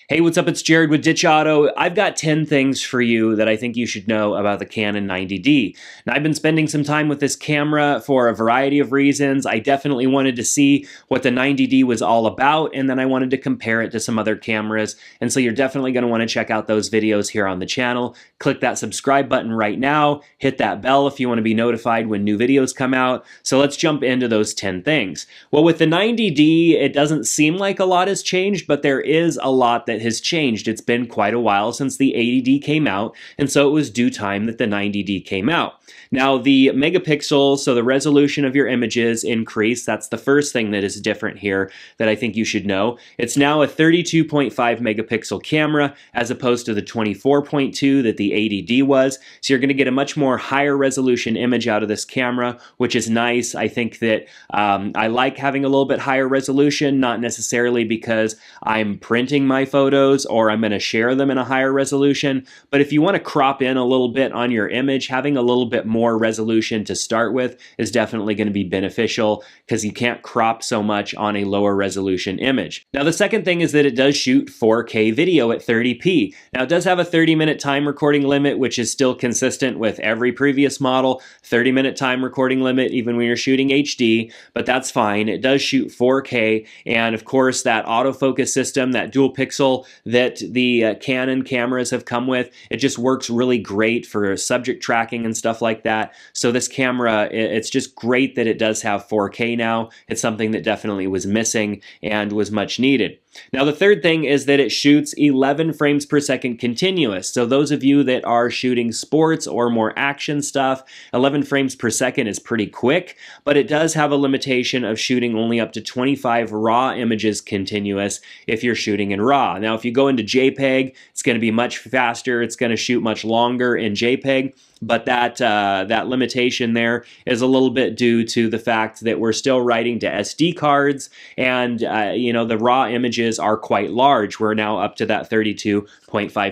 Hey, what's up? It's Jared with Ditch Auto. I've got 10 things for you that I think you should know about the Canon 90D. Now, I've been spending some time with this camera for a variety of reasons. I definitely wanted to see what the 90D was all about, and then I wanted to compare it to some other cameras. And so you're definitely going to want to check out those videos here on the channel. Click that subscribe button right now. Hit that bell if you want to be notified when new videos come out. So let's jump into those 10 things. Well, with the 90D, it doesn't seem like a lot has changed, but there is a lot that has changed. It's been quite a while since the 80D came out, and so it was due time that the 90D came out. Now, the megapixels, so the resolution of your images increased. That's the first thing that is different here that I think you should know. It's now a 32.5 megapixel camera as opposed to the 24.2 that the 80D was. So you're going to get a much more higher resolution image out of this camera, which is nice. I think that I like having a little bit higher resolution, not necessarily because I'm printing my photos or I'm going to share them in a higher resolution, but if you want to crop in a little bit on your image, having a little bit more resolution to start with is definitely going to be beneficial because you can't crop so much on a lower resolution image. Now, the second thing is that it does shoot 4K video at 30p. Now, it does have a 30-minute time recording limit, which is still consistent with every previous model. 30-minute time recording limit even when you're shooting HD, but that's fine. It does shoot 4K, and of course that autofocus system, that dual pixel that the Canon cameras have come with, it just works really great for subject tracking and stuff like that. So this camera, it's just great that it does have 4K now. It's something that definitely was missing and was much needed. Now, the third thing is that it shoots 11 frames per second continuous. So those of you that are shooting sports or more action stuff, 11 frames per second is pretty quick, but it does have a limitation of shooting only up to 25 raw images continuous if you're shooting in RAW. Now, if you go into JPEG, it's going to be much faster. It's going to shoot much longer in JPEG. But that limitation there is a little bit due to the fact that we're still writing to SD cards, and the raw images are quite large. We're now up to that 32.5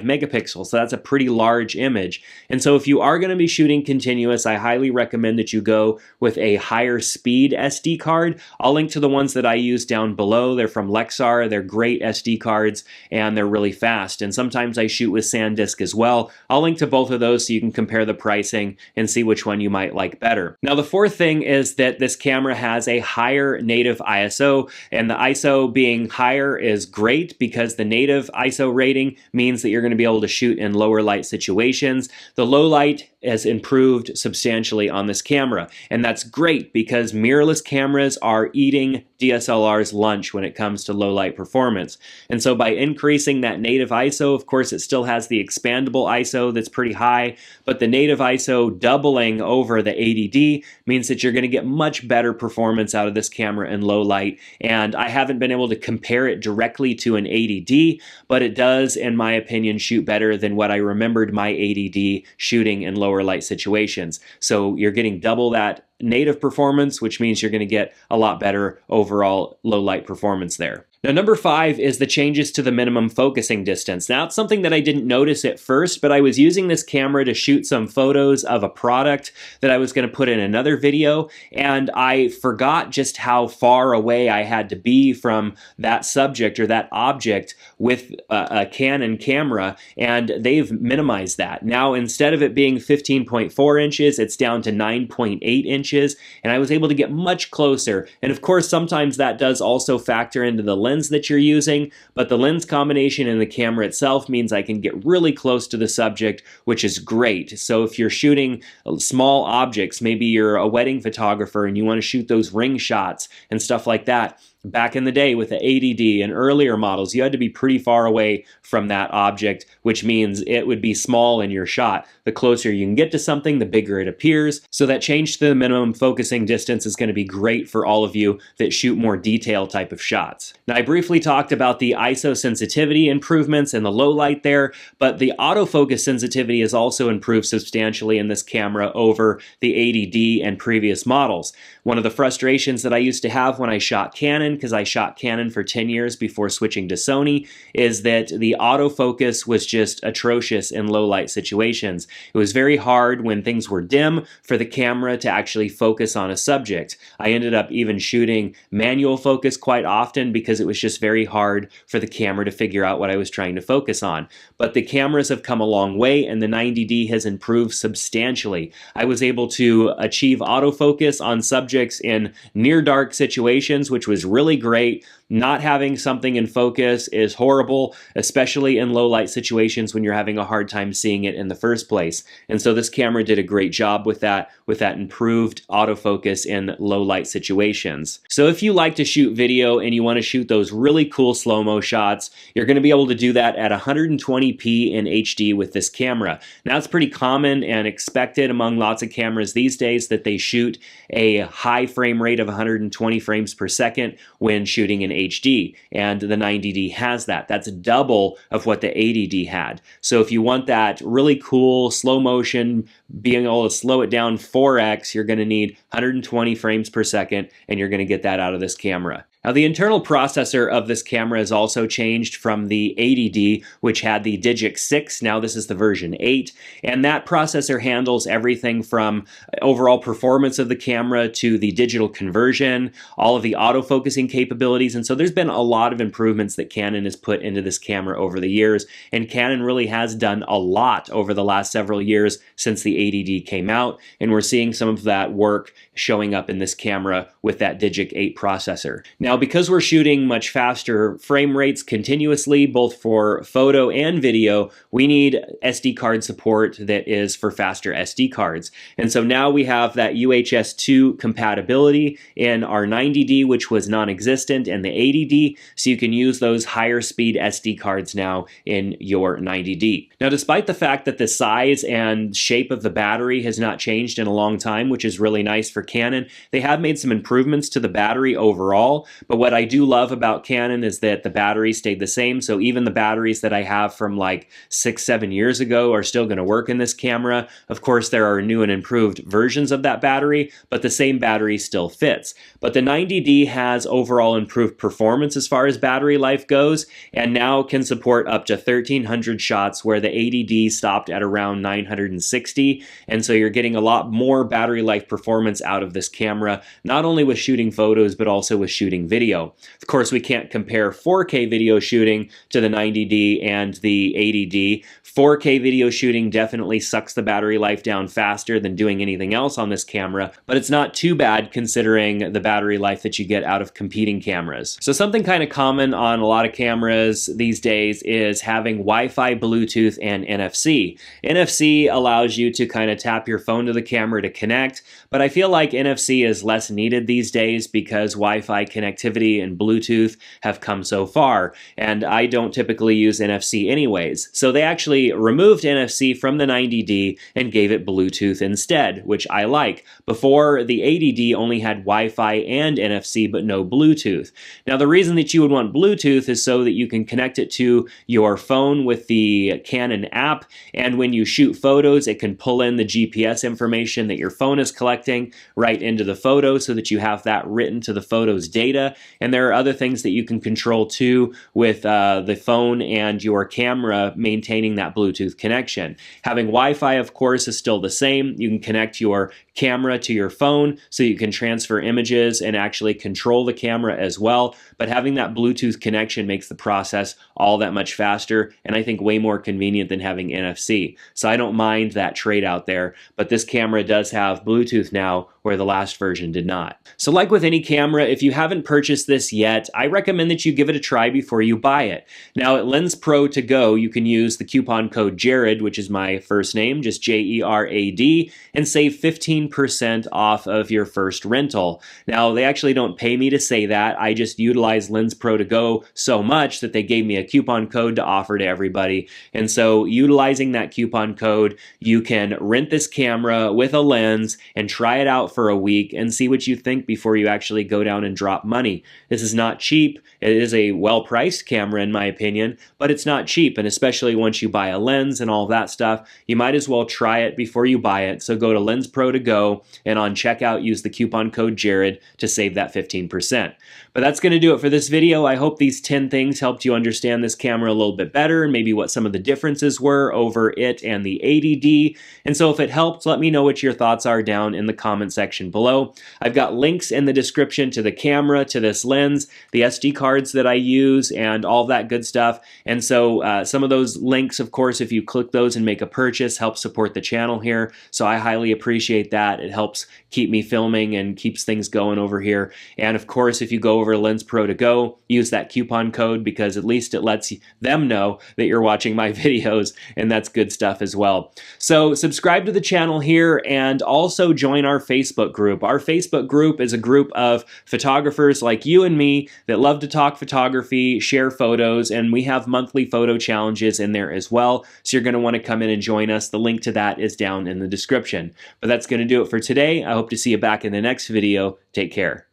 megapixels, so that's a pretty large image. And so if you are going to be shooting continuous, I highly recommend that you go with a higher speed SD card. I'll link to the ones that I use down below. They're from Lexar. They're great SD cards, and they're really fast. And sometimes I shoot with SanDisk as well. I'll link to both of those so you can compare the pricing and see which one you might like better. Now, the fourth thing is that this camera has a higher native ISO, and the ISO being higher is great because the native ISO rating means that you're going to be able to shoot in lower light situations. The low light has improved substantially on this camera, and that's great because mirrorless cameras are eating DSLR's lunch when it comes to low light performance. And so by increasing that native ISO, of course it still has the expandable ISO that's pretty high, but the native ISO doubling over the 80D means that you're going to get much better performance out of this camera in low light. And I haven't been able to compare it directly to an 80D, but it does, in my opinion, shoot better than what I remembered my 80D shooting in lower light situations. So you're getting double that native performance, which means you're going to get a lot better overall low light performance there. Now, number 5 is the changes to the minimum focusing distance. Now, it's something that I didn't notice at first, but I was using this camera to shoot some photos of a product that I was going to put in another video, and I forgot just how far away I had to be from that subject or that object with a Canon camera, and they've minimized that. Now, instead of it being 15.4 inches, it's down to 9.8 inches, and I was able to get much closer. And of course, sometimes that does also factor into the lens that you're using, but the lens combination in the camera itself means I can get really close to the subject, which is great. So if you're shooting small objects, maybe you're a wedding photographer and you want to shoot those ring shots and stuff like that, back in the day with the 80D and earlier models, you had to be pretty far away from that object, which means it would be small in your shot. The closer you can get to something, the bigger it appears. So that change to the minimum focusing distance is going to be great for all of you that shoot more detail type of shots. Now, I briefly talked about the ISO sensitivity improvements and the low light there, but the autofocus sensitivity has also improved substantially in this camera over the 80D and previous models. One of the frustrations that I used to have when I shot Canon Canon, because I shot Canon for 10 years before switching to Sony, is that the autofocus was just atrocious in low light situations. It was very hard when things were dim for the camera to actually focus on a subject. I ended up even shooting manual focus quite often because it was just very hard for the camera to figure out what I was trying to focus on. But the cameras have come a long way, and the 90D has improved substantially. I was able to achieve autofocus on subjects in near dark situations, which was really great. Not having something in focus is horrible, especially in low light situations when you're having a hard time seeing it in the first place. And so this camera did a great job with that improved autofocus in low light situations. So if you like to shoot video and you want to shoot those really cool slow-mo shots, you're going to be able to do that at 120p in HD with this camera. Now it's pretty common and expected among lots of cameras these days that they shoot a high frame rate of 120 frames per second when shooting in HD, and the 90D has that. That's double of what the 80D had. So if you want that really cool slow motion, being able to slow it down 4x, you're going to need 120 frames per second, and you're going to get that out of this camera. Now, the internal processor of this camera has also changed from the 80D, which had the Digic 6. Now this is the version 8, and that processor handles everything from overall performance of the camera to the digital conversion, all of the autofocusing capabilities, and so there's been a lot of improvements that Canon has put into this camera over the years, and Canon really has done a lot over the last several years since the 80D came out, and we're seeing some of that work showing up in this camera with that Digic 8 processor. Now, because we're shooting much faster frame rates continuously, both for photo and video, we need SD card support that is for faster SD cards. And so now we have that UHS-II compatibility in our 90D, which was non-existent, and the 80D, so you can use those higher speed SD cards now in your 90D. Now, despite the fact that the size and shape of the battery has not changed in a long time, which is really nice for Canon, they have made some improvements to the battery overall. But what I do love about Canon is that the battery stayed the same. So even the batteries that I have from like 6-7 years ago are still going to work in this camera. Of course, there are new and improved versions of that battery, but the same battery still fits. But the 90D has overall improved performance as far as battery life goes, and now can support up to 1,300 shots, where the 80D stopped at around 960. And so you're getting a lot more battery life performance out of this camera, not only with shooting photos, but also with shooting video. Of course, we can't compare 4K video shooting to the 90D and the 80D. 4K video shooting definitely sucks the battery life down faster than doing anything else on this camera, but it's not too bad considering the battery life that you get out of competing cameras. So something kind of common on a lot of cameras these days is having Wi-Fi, Bluetooth, and NFC. NFC allows you to kind of tap your phone to the camera to connect, but I feel like NFC is less needed these days because Wi-Fi connectivity and Bluetooth have come so far, and I don't typically use NFC anyways. So they actually removed NFC from the 90D and gave it Bluetooth instead, which I like. Before, the 80D only had Wi-Fi and NFC, but no Bluetooth. Now, the reason that you would want Bluetooth is so that you can connect it to your phone with the Canon app, and when you shoot photos, it can pull in the GPS information that your phone is collecting right into the photo so that you have that written to the photo's data. And there are other things that you can control too with the phone and your camera maintaining that Bluetooth connection. Having Wi-Fi, of course, is still the same. You can connect your camera to your phone so you can transfer images and actually control the camera as well. But having that Bluetooth connection makes the process all that much faster, and I think way more convenient than having NFC. So I don't mind that trade out there, but this camera does have Bluetooth now, where the last version did not. So like with any camera, if you haven't purchased this yet, I recommend that you give it a try before you buy it. Now at Lens Pro To Go, you can use the coupon code Jerad, which is my first name, just J-E-R-A-D, and save 15% off of your first rental. Now they actually don't pay me to say that. I just utilize Lens Pro To Go so much that they gave me a coupon code to offer to everybody. And so utilizing that coupon code, you can rent this camera with a lens and try it out for a week and see what you think before you actually go down and drop money. This is not cheap. It is a well-priced camera in my opinion, but it's not cheap, and especially once you buy a lens and all that stuff, you might as well try it before you buy it. So go to Lens Pro To Go go, and on checkout, use the coupon code Jerad to save that 15%. But that's going to do it for this video. I hope these 10 things helped you understand this camera a little bit better, and maybe what some of the differences were over it and the 80D. And so if it helped, let me know what your thoughts are down in the comment section below. I've got links in the description to the camera, to this lens, the SD cards that I use, and all that good stuff. And so some of those links, of course, if you click those and make a purchase, help support the channel here. So I highly appreciate that. It helps keep me filming and keeps things going over here. And of course, if you go over to Lens Pro to Go, use that coupon code, because at least it lets them know that you're watching my videos, and that's good stuff as well. So subscribe to the channel here, and also join our Facebook group. Our Facebook group is a group of photographers like you and me that love to talk photography, share photos, and we have monthly photo challenges in there as well. So you're going to want to come in and join us. The link to that is down in the description. But that's going to do it for today. I hope to see you back in the next video. Take care.